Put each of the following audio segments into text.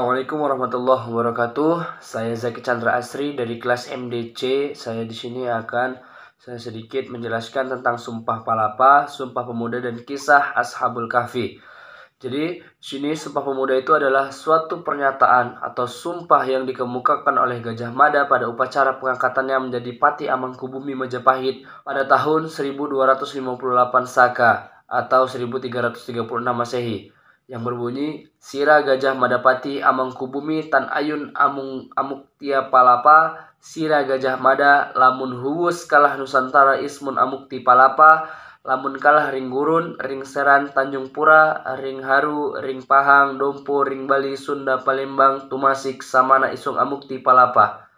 Assalamualaikum warahmatullahi wabarakatuh. Saya Zaki Chandra Asri dari kelas MDC. Saya di sini akan sedikit menjelaskan tentang Sumpah Palapa, Sumpah Pemuda dan kisah Ashabul Kahfi. Jadi, sini Sumpah Pemuda itu adalah suatu pernyataan atau sumpah yang dikemukakan oleh Gajah Mada pada upacara pengangkatannya menjadi Pati Amangkubumi Majapahit pada tahun 1258 Saka atau 1336 Masehi, yang berbunyi, Sira Gajah Madapati Amangkubumi Tan Ayun Amuktia Palapa, Sira Gajah Mada lamun huwus kalah Nusantara ismun Amukti Palapa, lamun kalah ring gurun, ring seran Tanjung Pura, ring haru, ring pahang, dompo, ring Bali, Sunda, Palembang, tumasik, samana isung Amukti Palapa.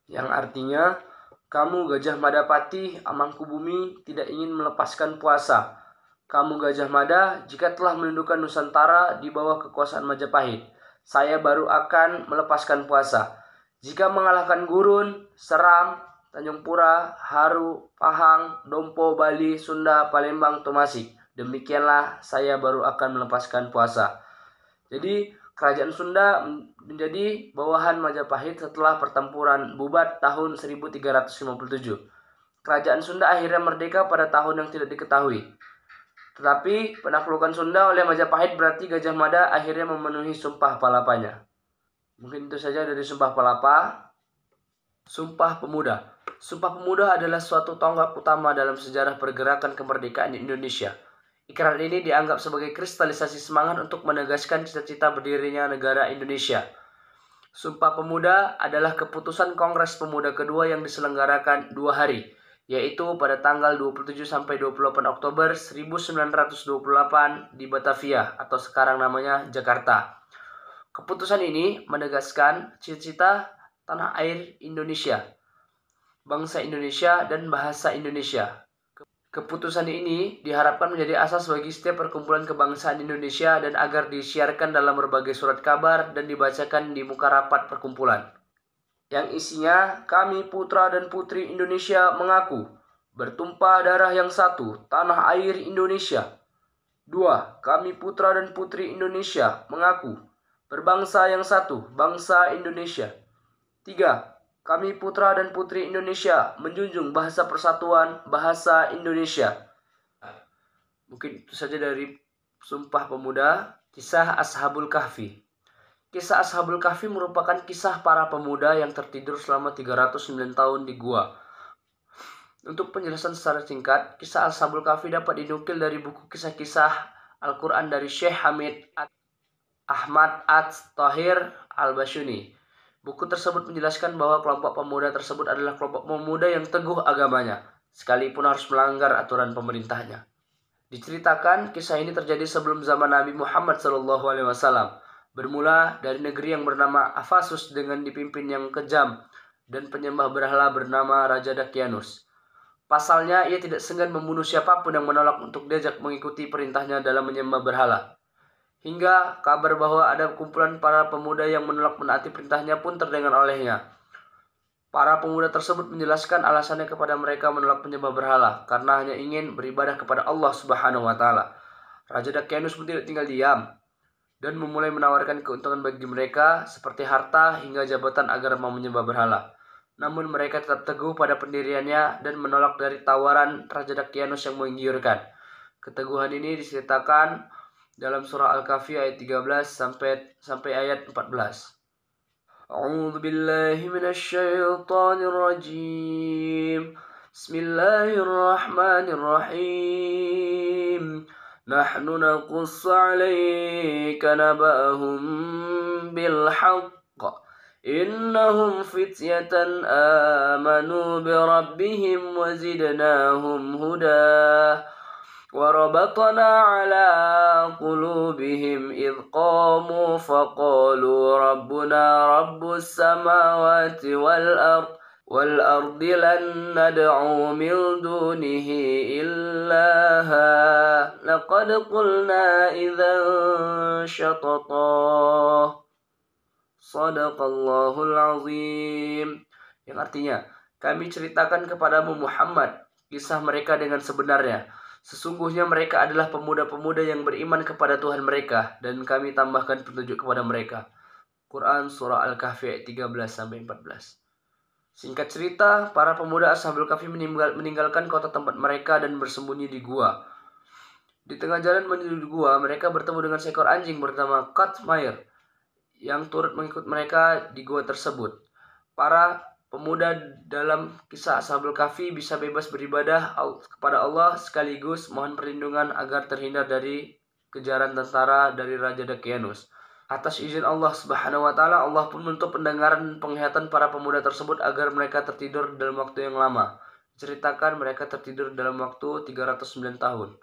Yang artinya, kamu Gajah Madapati Amangkubumi tidak ingin melepaskan puasa. Kamu Gajah Mada, jika telah menundukkan Nusantara di bawah kekuasaan Majapahit, saya baru akan melepaskan puasa. Jika mengalahkan Gurun, Seram, Tanjung Pura, Haru, Pahang, Dompo, Bali, Sunda, Palembang, Tomasik, demikianlah saya baru akan melepaskan puasa. Jadi, kerajaan Sunda menjadi bawahan Majapahit setelah pertempuran Bubat tahun 1357. Kerajaan Sunda akhirnya merdeka pada tahun yang tidak diketahui. Tetapi penaklukan Sunda oleh Majapahit berarti Gajah Mada akhirnya memenuhi Sumpah Palapanya. Mungkin itu saja dari Sumpah Palapa. Sumpah Pemuda. Sumpah Pemuda adalah suatu tonggak utama dalam sejarah pergerakan kemerdekaan di Indonesia. Ikrar ini dianggap sebagai kristalisasi semangat untuk menegaskan cita-cita berdirinya negara Indonesia. Sumpah Pemuda adalah keputusan Kongres Pemuda kedua yang diselenggarakan 2 hari, yaitu pada tanggal 27 sampai 28 Oktober 1928 di Batavia atau sekarang namanya Jakarta. Keputusan ini menegaskan cita-cita tanah air Indonesia, bangsa Indonesia, dan bahasa Indonesia. Keputusan ini diharapkan menjadi asas bagi setiap perkumpulan kebangsaan Indonesia dan agar disiarkan dalam berbagai surat kabar dan dibacakan di muka rapat perkumpulan. Yang isinya, kami putra dan putri Indonesia mengaku bertumpah darah yang satu, tanah air Indonesia. 2. Kami putra dan putri Indonesia mengaku berbangsa yang satu, bangsa Indonesia. 3. Kami putra dan putri Indonesia menjunjung bahasa persatuan, bahasa Indonesia. Mungkin itu saja dari Sumpah Pemuda. Kisah Ashabul Kahfi. Kisah Ashabul Kahfi merupakan kisah para pemuda yang tertidur selama 309 tahun di gua. Untuk penjelasan secara singkat, kisah Ashabul Kahfi dapat dinukil dari buku kisah-kisah Al-Quran dari Syekh Hamid Ahmad At-Tahir Al-Bashuni. Buku tersebut menjelaskan bahwa kelompok pemuda tersebut adalah kelompok pemuda yang teguh agamanya, sekalipun harus melanggar aturan pemerintahnya. Diceritakan kisah ini terjadi sebelum zaman Nabi Muhammad SAW. Bermula dari negeri yang bernama Afasus dengan dipimpin yang kejam dan penyembah berhala bernama Raja Dakianus. Pasalnya, ia tidak segan membunuh siapapun yang menolak untuk diajak mengikuti perintahnya dalam menyembah berhala. Hingga kabar bahwa ada kumpulan para pemuda yang menolak menaati perintahnya pun terdengar olehnya. Para pemuda tersebut menjelaskan alasannya kepada mereka menolak menyembah berhala karena hanya ingin beribadah kepada Allah Subhanahu wa taala. Raja Dakianus pun tidak tinggal diam dan memulai menawarkan keuntungan bagi mereka seperti harta hingga jabatan agar mau menyembah berhala. Namun mereka tetap teguh pada pendiriannya dan menolak dari tawaran Raja Dakianus yang menggiurkan. Keteguhan ini diceritakan dalam surah Al-Kahfi ayat 13 sampai ayat 14. A'udzu billahi minasy syaithanir rajim. Bismillahirrahmanirrahim. Nahnu naqussu 'alaika naba'ahum bil haqq. Innahum fityatan amanu bi rabbihim wa zidnahum huda. وربطنا على قلوبهم إذ قاموا فقالوا ربنا رب السماوات والأرض لن ندعو من دونه إلها لقد قلنا إذا شططا Sadaqallahul Azim. Yang artinya, kami ceritakan kepadamu Muhammad kisah mereka dengan sebenarnya. Sesungguhnya mereka adalah pemuda-pemuda yang beriman kepada Tuhan mereka, dan kami tambahkan petunjuk kepada mereka. Quran Surah Al-Kahfi ayat 13-14. Singkat cerita, para pemuda Ashabul Kahfi meninggalkan kota tempat mereka dan bersembunyi di gua. Di tengah jalan menuju gua, mereka bertemu dengan seekor anjing bernama Qatmair yang turut mengikut mereka di gua tersebut. Para pemuda dalam kisah Ashabul Kahfi bisa bebas beribadah kepada Allah sekaligus mohon perlindungan agar terhindar dari kejaran tentara dari Raja Dakianus. Atas izin Allah Subhanahu wa taala, Allah pun menutup pendengaran dan penglihatan para pemuda tersebut agar mereka tertidur dalam waktu yang lama. Ceritakan mereka tertidur dalam waktu 309 tahun.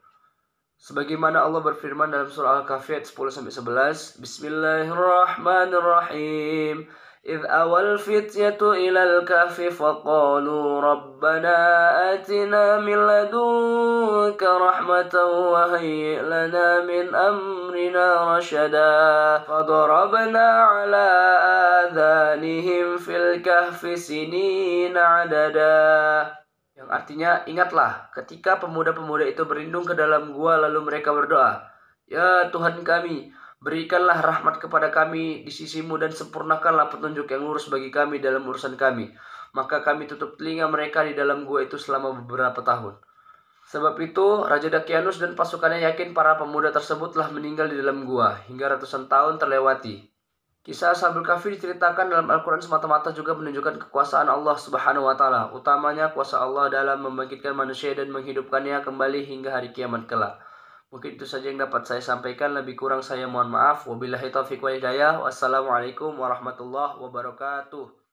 Sebagaimana Allah berfirman dalam surah Al-Kahfi ayat 10-11, Bismillahirrahmanirrahim. إذ أوى الفتية إلى الكهف فقالوا ربنا آتنا من لدنك رحمة وهيئ لنا من أمرنا رشدا فضربنا على آذانهم في الكهف سنين عددا. Yang artinya, ingatlah ketika pemuda-pemuda itu berlindung ke dalam gua lalu mereka berdoa, Ya Tuhan kami, berikanlah rahmat kepada kami di sisimu dan sempurnakanlah petunjuk yang lurus bagi kami dalam urusan kami. Maka kami tutup telinga mereka di dalam gua itu selama beberapa tahun. Sebab itu, Raja Dakianus dan pasukannya yakin para pemuda tersebut telah meninggal di dalam gua hingga ratusan tahun terlewati. Kisah Ashabul Kahfi diceritakan dalam Al-Quran semata-mata juga menunjukkan kekuasaan Allah Subhanahu wa taala, utamanya kuasa Allah dalam membangkitkan manusia dan menghidupkannya kembali hingga hari kiamat kelak. Mungkin itu saja yang dapat saya sampaikan, lebih kurang saya mohon maaf. Wabillahi taufiq wal hidayah. Wassalamualaikum warahmatullahi wabarakatuh.